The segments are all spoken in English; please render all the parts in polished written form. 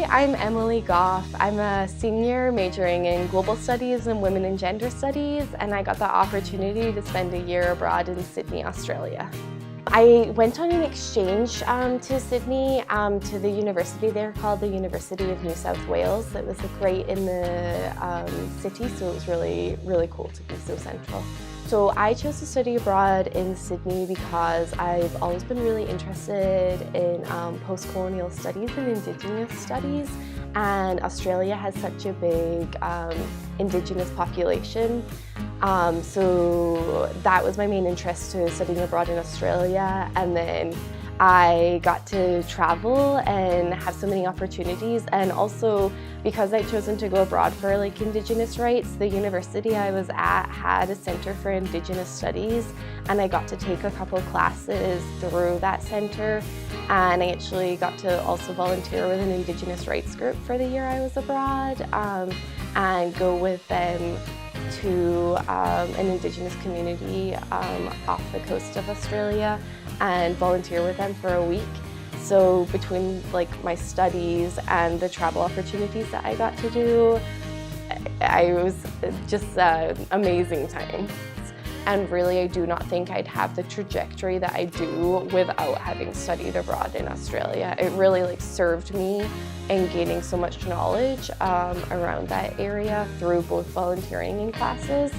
I'm Emily Goff. I'm a senior majoring in global studies and women and gender studies, and I got the opportunity to spend a year abroad in Sydney, Australia. I went on an exchange to Sydney, to the university there called the University of New South Wales. It was right in the city, so it was really, really cool to be so central. So I chose to study abroad in Sydney because I've always been really interested in post-colonial studies and Indigenous studies, and Australia has such a big Indigenous population. So that was my main interest to studying abroad in Australia, and then I got to travel and have so many opportunities, and also because I'd chosen to go abroad for Indigenous rights, the university I was at had a Centre for Indigenous Studies, and I got to take a couple classes through that centre, and I actually got to also volunteer with an Indigenous rights group for the year I was abroad, and go with them to an Indigenous community off the coast of Australia and volunteer with them for a week. So between my studies and the travel opportunities that I got to do, it was just an amazing time. And really, I do not think I'd have the trajectory that I do without having studied abroad in Australia. It really served me in gaining so much knowledge around that area through both volunteering and classes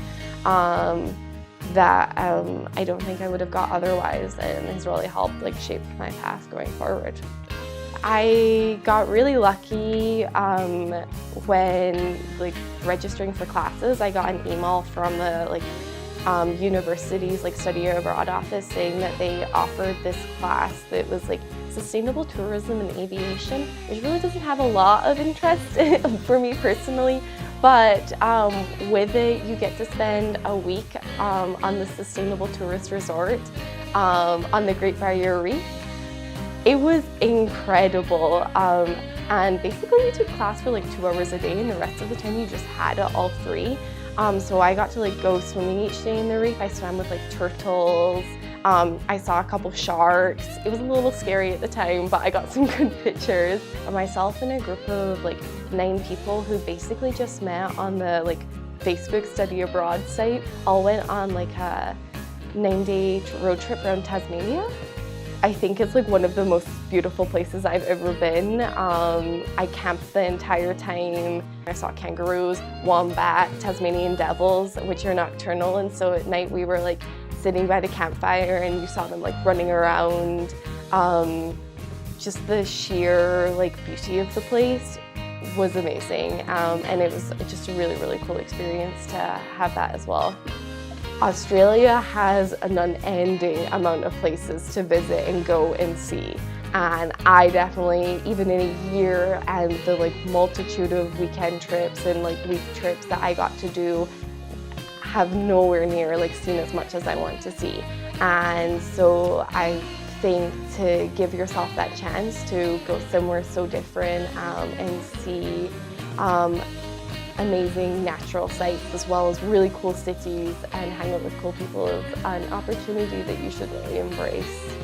that I don't think I would have got otherwise, and has really helped shape my path going forward. I got really lucky when registering for classes. I got an email from the university's study abroad office saying that they offered this class that was sustainable tourism and aviation, which really doesn't have a lot of interest for me personally, but with it you get to spend a week on the sustainable tourist resort on the Great Barrier Reef. It was incredible, and basically we took class for 2 hours a day, and the rest of the time you just had it all free. So I got to go swimming each day in the reef. I swam with turtles. I saw a couple sharks. It was a little scary at the time, but I got some good pictures. Myself and a group of 9 people who basically just met on the Facebook study abroad site all went on a 9-day road trip around Tasmania. I think it's one of the most beautiful places I've ever been. I camped the entire time. I saw kangaroos, wombat, Tasmanian devils, which are nocturnal, and so at night we were sitting by the campfire and you saw them running around. Just the sheer beauty of the place was amazing, and it was just a really, really cool experience to have that as well. Australia has an unending amount of places to visit and go and see, and I definitely, even in a year and the multitude of weekend trips and week trips that I got to do, have nowhere near seen as much as I want to see. And so I think to give yourself that chance to go somewhere so different and see amazing natural sites as well as really cool cities and hang out with cool people is an opportunity that you should really embrace.